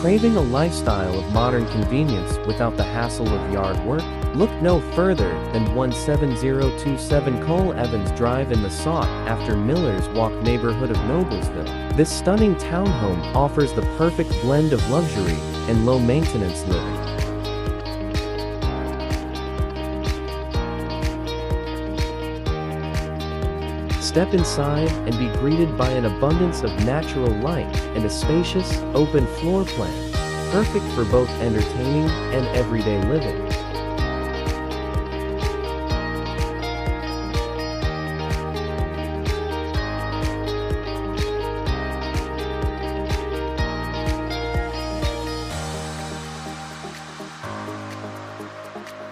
Craving a lifestyle of modern convenience without the hassle of yard work? Look no further than 17027 Cole Evans Drive in the sought-after Millers Walk neighborhood of Noblesville. This stunning townhome offers the perfect blend of luxury and low-maintenance living. Step inside and be greeted by an abundance of natural light and a spacious, open floor plan, perfect for both entertaining and everyday living.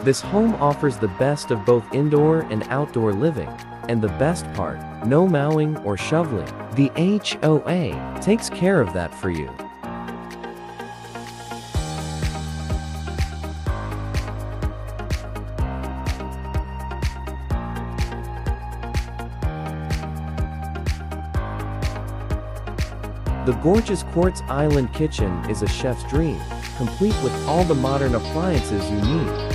This home offers the best of both indoor and outdoor living. And the best part, no mowing or shoveling. The HOA takes care of that for you. The gorgeous quartz island kitchen is a chef's dream, complete with all the modern appliances you need.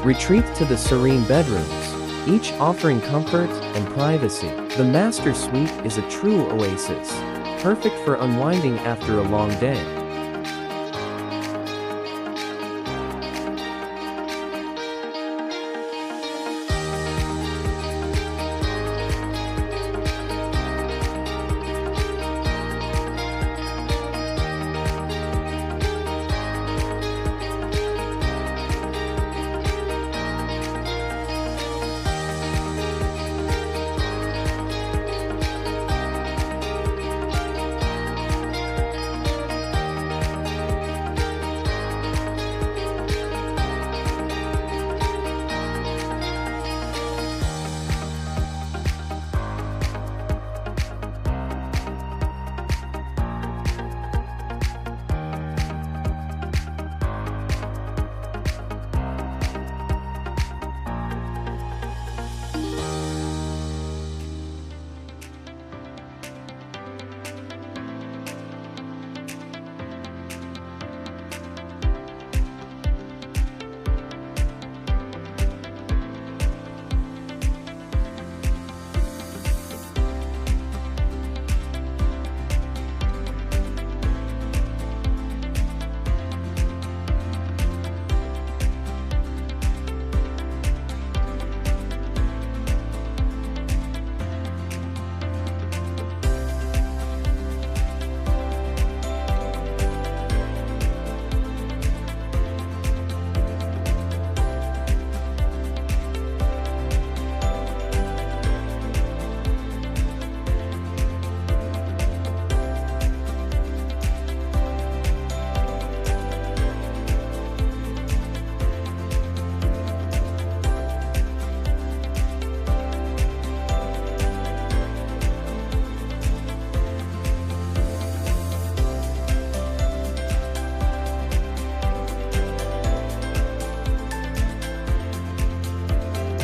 Retreat to the serene bedrooms, each offering comfort and privacy. The master suite is a true oasis, perfect for unwinding after a long day.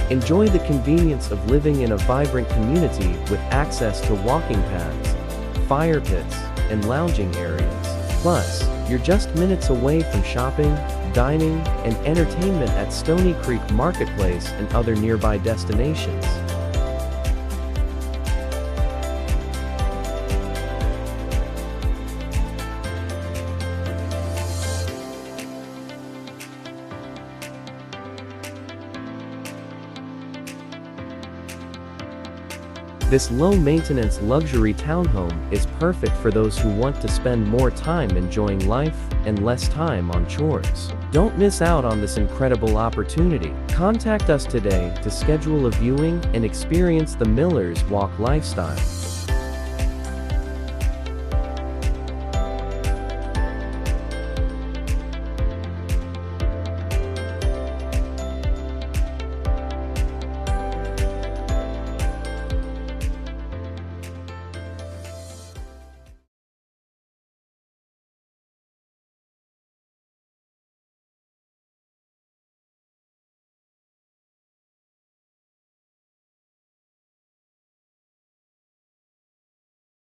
Enjoy the convenience of living in a vibrant community with access to walking paths, fire pits, and lounging areas. Plus, you're just minutes away from shopping, dining, and entertainment at Stony Creek Marketplace and other nearby destinations. This low-maintenance luxury townhome is perfect for those who want to spend more time enjoying life and less time on chores. Don't miss out on this incredible opportunity. Contact us today to schedule a viewing and experience the Millers Walk lifestyle.